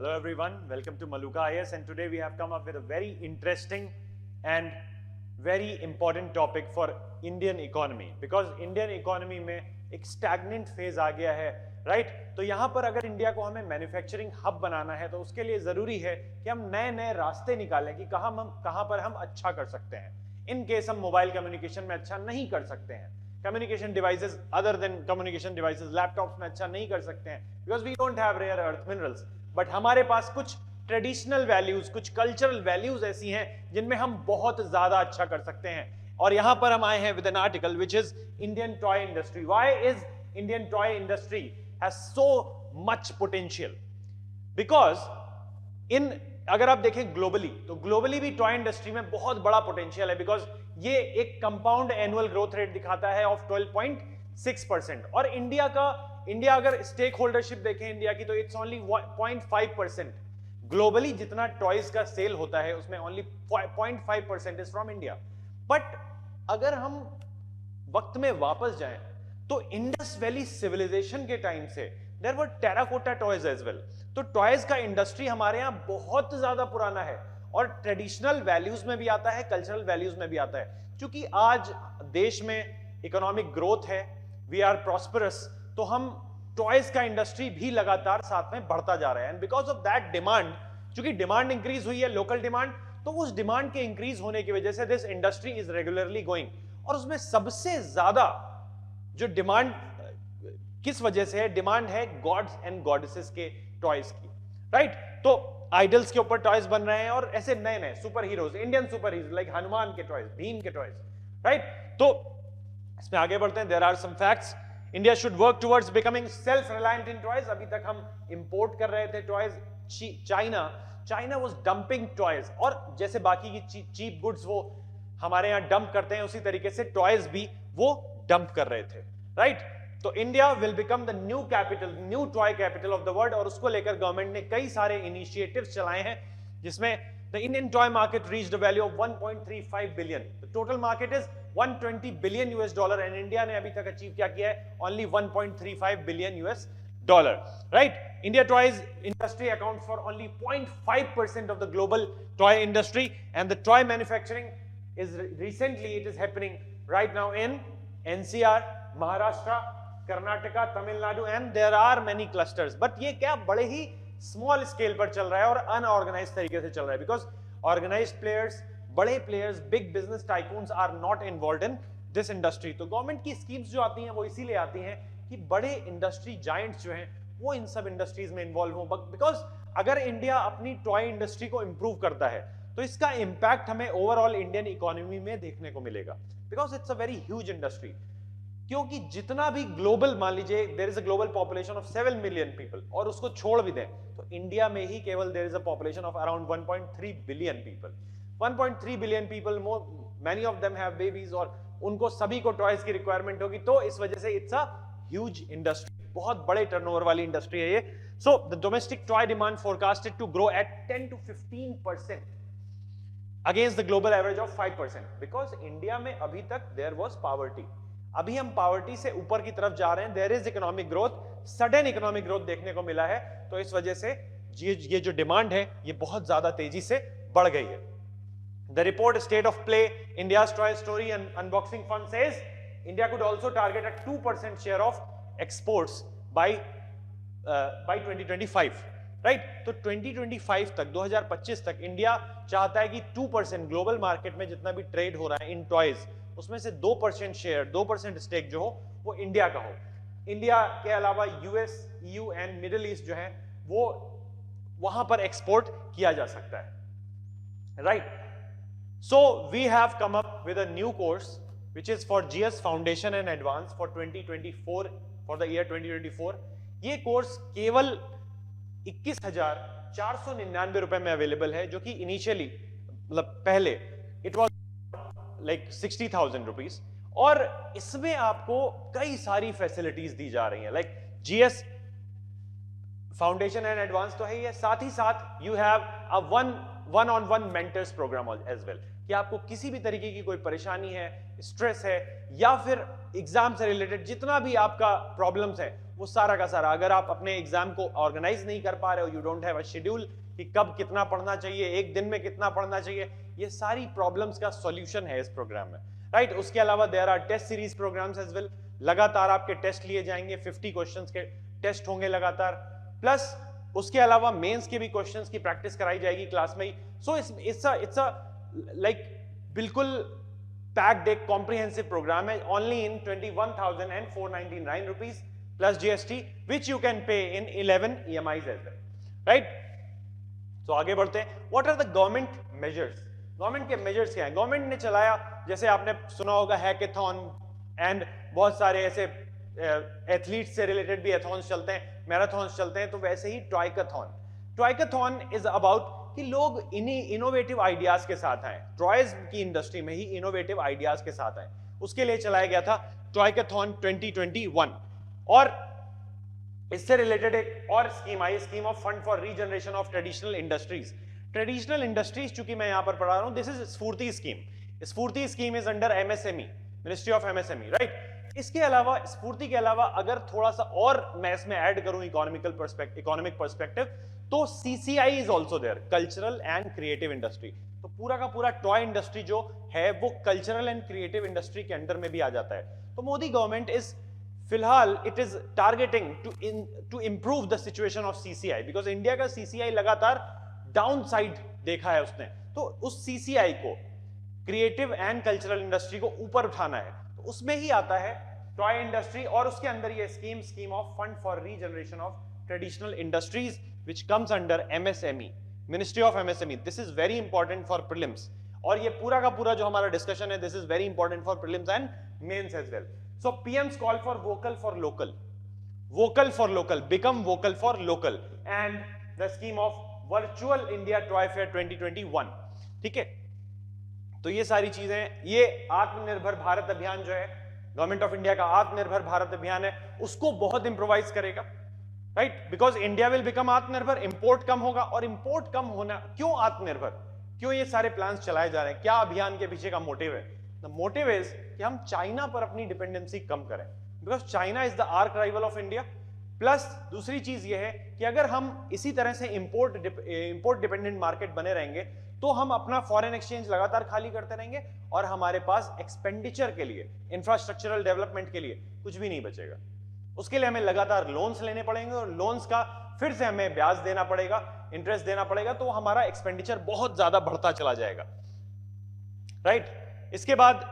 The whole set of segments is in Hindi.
Hello everyone, welcome to Maluka IAS, and today we have come up with a very interesting and very important topic for Indian economy, because Indian economy में एक stagnant phase आ गया है, right? तो यहाँ पर अगर इंडिया को हमें मैन्युफैक्चरिंग हब बनाना है तो उसके लिए जरूरी है कि हम नए नए रास्ते निकालें कि कहाँ पर हम अच्छा कर सकते हैं। इन केस हम मोबाइल कम्युनिकेशन में अच्छा नहीं कर सकते हैं, communication devices other than communication devices laptops में अच्छा नहीं कर सकते हैं, because we don't have rare earth minerals, but हमारे पास कुछ ट्रेडिशनल वैल्यूज, कुछ कल्चरल वैल्यूज ऐसी हैं जिनमें हम बहुत ज्यादा अच्छा कर सकते हैं। और यहां पर हम आए हैं with an article which is Indian toy industry. Why is Indian toy industry has so much potential? Because अगर आप देखें ग्लोबली, तो ग्लोबली भी टॉय इंडस्ट्री में बहुत बड़ा पोटेंशियल है, बिकॉज ये एक कंपाउंड एनुअल ग्रोथ रेट दिखाता है ऑफ 12.6%। और इंडिया अगर स्टेक होल्डरशिप देखें इंडिया की, तो इट्स ओनली 0.5%। ग्लोबली जितना टॉयज का सेल होता है उसमें only 0.5% is from India. But अगर हम वक्त में वापस जाएं तो इंडस वैली सिविलाइजेशन के टाइम से there were terracotta toys as well. तो टॉयज का इंडस्ट्री हमारे यहां बहुत ज्यादा पुराना है और ट्रेडिशनल वैल्यूज में भी आता है, कल्चरल वैल्यूज में भी आता है। क्योंकि आज देश में इकोनॉमिक ग्रोथ है, वी आर प्रॉस्परस, तो हम टॉयज का इंडस्ट्री भी लगातार साथ में बढ़ता जा रहा है। And because of that demand, क्योंकि डिमांड इंक्रीज हुई है, लोकल डिमांड, तो उस डिमांड के इंक्रीज होने की वजह से this industry is regularly going. और उसमें सबसे ज्यादा जो डिमांड किस वजह से है? डिमांड है गॉड्स एंड गॉडेसेस के टॉयज की, राइट? तो आइडल्स के ऊपर टॉयज बन रहे हैं और ऐसे नए नए super heroes, Indian super heroes like Hanuman के टॉयज, भीम के टॉयज, राइट? तो इसमें आगे बढ़ते हैं। There are some facts. India should work towards becoming self reliant in toys. अभी तक हम इंपोर्ट कर रहे थे toys. China was dumping toys, और जैसे बाकी की चीप गुड्स वो हमारे यहां डंप करते हैं, उसी तरीके से टॉयज भी वो डंप कर रहे थे, राइट? तो India will become the new capital, new toy capital of the world. और उसको लेकर गवर्नमेंट ने कई सारे इनिशिएटिव्स चलाए हैं, जिसमें the Indian toy market reached a value of 1.35 billion. The total market is 120 billion US dollar, and India ने अभी तक अचीव क्या किया है? Only 1.35 billion US dollar, right? India toys industry accounts for only 0.5% of the global toy industry, and the toy manufacturing is recently it is happening right now in NCR, Maharashtra, Karnataka, Tamil Nadu, and there are many clusters. But ये क्या बड़े ही small scale पर चल रहा है और unorganized तरीके से चल रहा है, because organized players, बड़े players, big business tycoons are not involved in this industry. तो गवर्नमेंट की स्कीम्स जो आती हैं वो इसीलिए आती हैं कि बड़े इंडस्ट्री जायंट्स जो हैं वो इन सब इंडस्ट्रीज में इन्वॉल्व हो। बिकॉज अगर इंडिया अपनी टॉय इंडस्ट्री को इंप्रूव करता है तो इसका इंपैक्ट हमें ओवरऑल इंडियन इकोनॉमी में देखने को मिलेगा, because it's a very huge industry. क्योंकि जितना भी ग्लोबल, मान लीजिए there is a global population of 7 million people, और उसको छोड़ भी दें तो इंडिया में ही केवल there is a population of around 1.3 billion people. 1.3 billion people, many of them have babies, और उनको सभी को टॉयज की रिक्वायरमेंट होगी। तो इस वजह से इट्स अ ह्यूज इंडस्ट्री, बहुत बड़े टर्नओवर वाली इंडस्ट्री है ये। So the domestic toy demand forecasted to grow at 10 to 15% against the global average of 5%, because India में अभी तक देयर वाज पॉवर्टी। अभी हम पॉवर्टी से ऊपर की तरफ जा रहे हैं। There is economic growth, sudden economic growth देखने को मिला है, तो इस वजह से ये जो डिमांड है ये बहुत ज्यादा तेजी से बढ़ गई है। The report state of play India's toy story and unboxing fun says India could also target a 2% share of exports by 2025, right? तो 2025 तक, 2025 तक इंडिया चाहता है कि 2% ग्लोबल मार्केट में जितना भी ट्रेड हो रहा है इन टॉयज, उसमें से 2% शेयर, 2% स्टेक जो हो वो इंडिया का हो। इंडिया के अलावा US, EU and middle east जो है वो वहां पर एक्सपोर्ट किया जा सकता है, right? So we have come up with a new course which is for GS Foundation and Advance for 2024, for the year 2024। ये कोर्स केवल 21,499 रुपए में अवेलेबल है, जो कि इनिशियली मतलब पहले इट वाज लाइक 60,000 रुपीज, और इसमें आपको कई सारी फैसिलिटीज दी जा रही हैं, like GS foundation and advance तो है ही है, साथ ही साथ you have a one-on-one mentors program as well. कि आपको किसी भी तरीके की कोई परेशानी है, स्ट्रेस है, या फिर एग्जाम से रिलेटेड जितना भी आपका प्रॉब्लम्स है, वो सारा का सारा, अगर आप अपने एग्जाम को ऑर्गेनाइज नहीं कर पा रहे हो, you don't have a schedule कि कब कितना पढ़ना चाहिए, एक दिन में कितना पढ़ना चाहिए, ये सारी प्रॉब्लम्स का सॉल्यूशन है इस प्रोग्राम में, राइट। उसके अलावा there are test series programmes as well, लगातार आपके टेस्ट लिए जाएंगे, 50 क्वेश्चंस के टेस्ट होंगे लगातार, प्लस उसके अलावा मेंस के भी क्वेश्चंस की प्रैक्टिस कराई जाएगी क्लास में ही। सो इट्स अ लाइक बिल्कुल पैक्ड एक कॉम्प्रिहेंसिव प्रोग्राम है, only in 21,499 rupees plus GST, which you can pay in 11 EMIs as well, right. तो आगे बढ़ते हैं, what are the government measures. Government के मेजर्स क्या है? गवर्नमेंट ने चलाया, जैसे आपने सुना होगा हैकेथॉन, एंड बहुत सारे ऐसे एथलीट्स से रिलेटेड भी एथॉन्स चलते हैं, मैराथॉन्स चलते हैं, तो वैसे ही ट्राइकाथॉन। ट्राइकाथॉन इज अबाउट कि लोग इन्हीं इनोवेटिव आइडियाज के साथ आए, टॉयज की इंडस्ट्री में ही इनोवेटिव आइडियाज के साथ आए, उसके लिए चलाया गया था ट्राइकाथॉन 2021। और इससे रिलेटेड एक और scheme I, scheme of fund for regeneration of traditional industries. Traditional industries चूंकि मैं यहां पर पढ़ा रहा हूं, दिस इज स्फूर्ति स्कीम। स्फूर्ति scheme is under MSME, ministry of MSME, right. इसके अलावा, स्फूर्ति के अलावा अगर थोड़ा सा और मैं इसमें ऐड करूं इकोनॉमिक पर्सपेक्टिव, तो CCI is also there, cultural and creative industry. तो पूरा का पूरा टॉय इंडस्ट्री जो है वो कल्चरल एंड क्रिएटिव इंडस्ट्री के अंडर में भी आ जाता है। तो मोदी गवर्नमेंट इज फिलहाल it is targeting to improve the situation of CCI, because India का CCI लगातार डाउन साइड देखा है उसने, तो उस CCI को, क्रिएटिव एंड कल्चरल इंडस्ट्री को ऊपर उठाना है, तो उसमें ही आता है टॉय इंडस्ट्री, और उसके अंदर ये scheme of fund for regeneration of traditional industries which comes under MSME, Ministry of MSME. This is very important for prelims, और ये पूरा का पूरा जो हमारा डिस्कशन है, this is very important for prelims and mains as well. So PM's call for vocal for local, become vocal for local, and the scheme of virtual India Toy Fair 2021, ठीक है। तो ये सारी चीजें, ये आत्मनिर्भर भारत अभियान जो है, गवर्नमेंट ऑफ इंडिया का आत्मनिर्भर भारत अभियान है, उसको बहुत इंप्रोवाइज करेगा, right, because India will become आत्मनिर्भर, इंपोर्ट कम होगा, और इंपोर्ट कम होना, क्यों आत्मनिर्भर, क्यों ये सारे प्लान्स चलाए जा रहे हैं, क्या अभियान के पीछे का मोटिव है? द मोटिव इज कि हम चाइना पर अपनी डिपेंडेंसी कम करें, because China is the arc rival of India. Plus दूसरी चीज ये है कि अगर हम इसी तरह से इंपोर्ट डिपेंडेंट मार्केट बने रहेंगे, तो हम अपना फॉरेन एक्सचेंज लगातार खाली करते रहेंगे, और हमारे पास एक्सपेंडिचर के लिए, इंफ्रास्ट्रक्चरल डेवलपमेंट के लिए कुछ भी नहीं बचेगा। उसके लिए हमें लगातार लोन्स लेने पड़ेंगे, और लोन्स का फिर से हमें ब्याज देना पड़ेगा, इंटरेस्ट देना पड़ेगा, तो हमारा एक्सपेंडिचर बहुत ज्यादा बढ़ता चला जाएगा, राइट। इसके बाद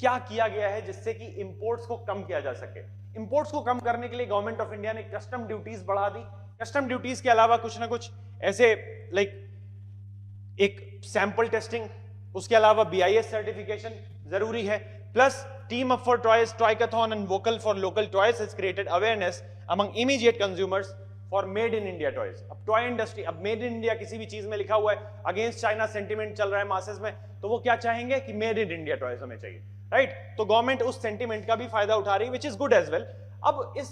क्या किया गया है जिससे कि इंपोर्ट्स को कम किया जा सके? इंपोर्ट्स को कम करने के लिए गवर्नमेंट ऑफ इंडिया ने कस्टम ड्यूटीज बढ़ा दी। कस्टम ड्यूटीज के अलावा कुछ ना कुछ ऐसे लाइक एक सैंपल टेस्टिंग, उसके अलावा BIS सर्टिफिकेशन जरूरी है, plus Team Up for Toys, Toycathon and Vocal for Local Toys has created awareness among immediate consumers for made in India toys. अब टॉय इंडस्ट्री, अब मेड इन इंडिया किसी भी चीज में लिखा हुआ है, अगेंस्ट चाइना सेंटीमेंट चल रहा है मासेस में, तो वो क्या चाहेंगे कि मेड इन इंडिया टॉयज हमें चाहिए, राइट। तो गवर्नमेंट उस सेंटीमेंट का भी फायदा उठा रही है, which is good as well. अब इस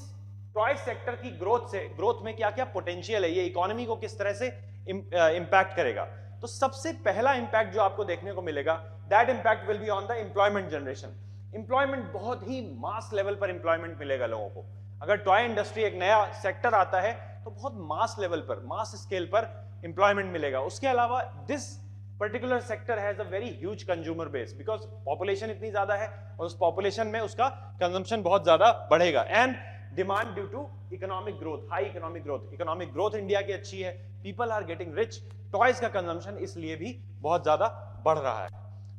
टॉय सेक्टर की ग्रोथ में क्या क्या पोटेंशियल है, ये इकोनॉमी को किस तरह से इंपैक्ट करेगा? तो सबसे पहला इंपैक्ट जो आपको देखने को मिलेगा, that impact will be on the employment generation. Employment, बहुत ही मास लेवल पर एम्प्लॉयमेंट मिलेगा लोगों को। अगर टॉय इंडस्ट्री एक नया सेक्टर आता है, तो बहुत मास लेवल पर, मास स्केल पर एम्प्लॉयमेंट मिलेगा। उसके अलावा this particular sector has a very huge consumer base, because population इतनी ज्यादा है, और उस पॉपुलेशन में उसका कंजम्पशन बहुत ज्यादा बढ़ेगा, and demand due to economic growth, high economic growth India की अच्छी है, people are getting rich, toys का कंजम्पशन इसलिए भी बहुत ज्यादा बढ़ रहा है,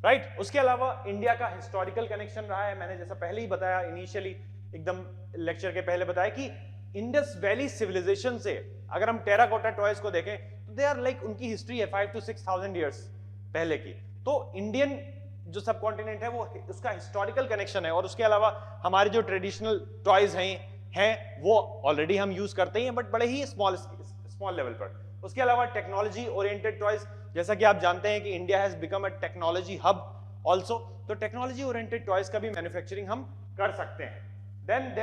राइट। उसके अलावा इंडिया का हिस्टोरिकल कनेक्शन रहा है, मैंने जैसा पहले ही बताया, इनिशियली एकदम लेक्चर के पहले बताया कि इंडस वैली सिविलाइजेशन से अगर हम टेराकोटा टॉयज को देखें, तो दे आर लाइक, उनकी हिस्ट्री है 5 to 6,000 ईयर्स पहले की। तो इंडियन जो सब कॉन्टिनेंट है वो उसका हिस्टोरिकल कनेक्शन है, और उसके अलावा हमारे जो ट्रेडिशनल टॉयज हैं वो ऑलरेडी हम यूज करते ही हैं, बट बड़े ही स्मॉल लेवल पर। उसके अलावा टेक्नोलॉजी ओरिएंटेड टॉयज, जैसा कि आप जानते हैं कि India has become a technology hub also, तो टेक्नोलॉजी ओरिएंटेड टॉयज का भी मैन्युफैक्चरिंग हम कर सकते हैं। Then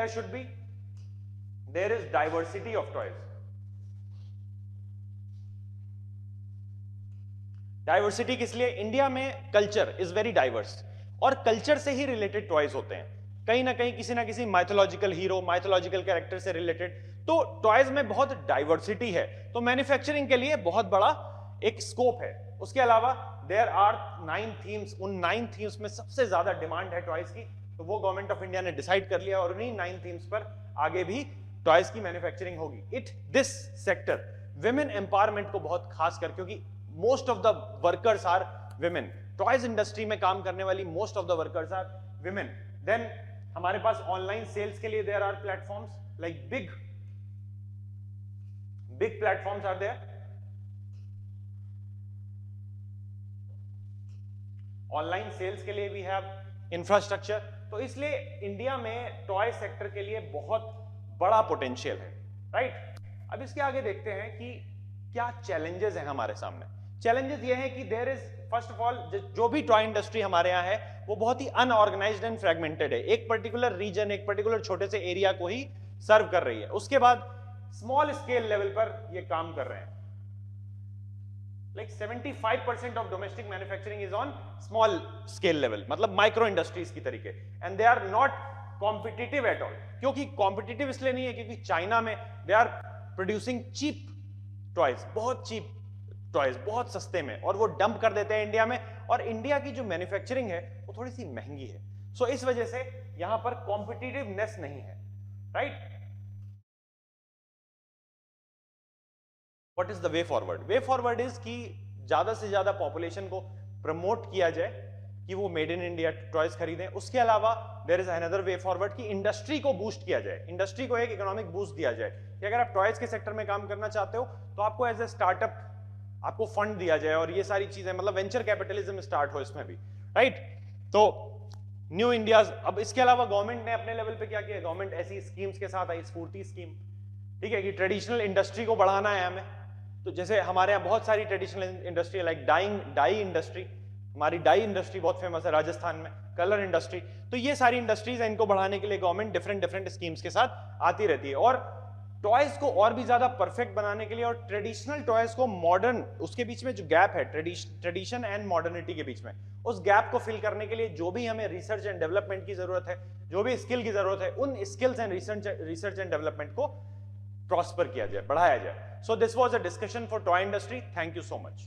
there is diversity of toys. Diversity किस लिए? इंडिया में कल्चर इज वेरी डाइवर्स और कल्चर से ही रिलेटेड टॉयज होते हैं, कहीं ना कहीं किसी ना किसी माइथोलॉजिकल हीरो, माइथोलॉजिकल कैरेक्टर से रिलेटेड, तो टॉयज में बहुत डाइवर्सिटी है, तो मैन्युफैक्चरिंग के लिए बहुत बड़ा एक स्कोप है। उसके अलावा देयर आर 9 थीम्स, उन 9 थीम्स में सबसे ज्यादा डिमांड है टॉयज की, तो वो गवर्नमेंट ऑफ इंडिया ने डिसाइड कर लिया और उन्हीं 9 थीम्स पर आगे भी टॉयज की मैन्युफैक्चरिंग होगी। दिस सेक्टर विमेन एम्पावरमेंट को बहुत खास कर, क्योंकि most of the workers are women, toys industry में काम करने वाली most of the workers are women. Then हमारे पास ऑनलाइन सेल्स के लिए there are platforms like big platforms are there. Online sales के लिए वी हैव इंफ्रास्ट्रक्चर, तो इसलिए इंडिया में टॉय सेक्टर के लिए बहुत बड़ा पोटेंशियल है, राइट। अब इसके आगे देखते हैं कि क्या चैलेंजेस हैं हमारे सामने। चैलेंजेस ये हैं कि there is first of all, जो भी टॉय इंडस्ट्री हमारे यहाँ है वो बहुत ही अनऑर्गेनाइज्ड एंड फ्रेगमेंटेड है, एक पर्टिकुलर रीजन, एक पर्टिकुलर छोटे से एरिया को ही सर्व कर रही है। उसके बाद स्मॉल स्केल लेवल पर ये काम कर रहे हैं, like 75% of domestic manufacturing is on small scale level, मतलब माइक्रो इंडस्ट्रीज की तरीके, and they are not competitive at all। क्योंकि competitive इसलिए नहीं है क्योंकि चाइना में they are producing cheap toys, बहुत cheap toys, बहुत सस्ते में, और वो डंप कर देते हैं इंडिया में, और इंडिया की जो मैन्युफैक्चरिंग है वो थोड़ी सी महंगी है, सो इस वजह से यहां पर कॉम्पिटिटिवनेस नहीं है, right. What is the way forward? Way forward is कि ज्यादा से ज्यादा पॉपुलेशन को प्रमोट किया जाए कि वो मेड इन इंडिया टॉयज खरीदें। उसके अलावा there is another way forward कि इंडस्ट्री को बूस्ट किया जाए, इंडस्ट्री को एक इकोनॉमिक बूस्ट दिया जाए कि अगर आप टॉयज के सेक्टर में काम करना चाहते हो तो आपको एज ए स्टार्टअप आपको फंड दिया जाए, और ये सारी चीजें, मतलब वेंचर कैपिटलिज्म स्टार्ट हो इसमें भी, राइट। तो न्यू इंडिया। अब इसके अलावा गवर्नमेंट ने अपने लेवल पे क्या किया, गवर्नमेंट ऐसी स्कीम्स के साथ आई, स्फूर्ति स्कीम, ठीक है, कि ट्रेडिशनल इंडस्ट्री को बढ़ाना है हमें। तो जैसे हमारे यहाँ बहुत सारी traditional industry like dye industry, हमारी डाई इंडस्ट्री बहुत फेमस है राजस्थान में, कलर इंडस्ट्री, तो ये सारी इंडस्ट्रीज हैं, इनको बढ़ाने के लिए गवर्नमेंट डिफरेंट स्कीम्स के साथ आती रहती है। और टॉयज को और भी ज्यादा परफेक्ट बनाने के लिए और ट्रेडिशनल टॉयज को मॉडर्न, उसके बीच में जो गैप है ट्रेडिशन एंड मॉडर्निटी के बीच में, उस गैप को फिल करने के लिए जो भी हमें रिसर्च एंड डेवलपमेंट की जरूरत है, जो भी स्किल की जरूरत है, उन skills and research and development को प्रॉस्पर किया जाए, बढ़ाया जाए। So this was a discussion for toy industry. Thank you so much.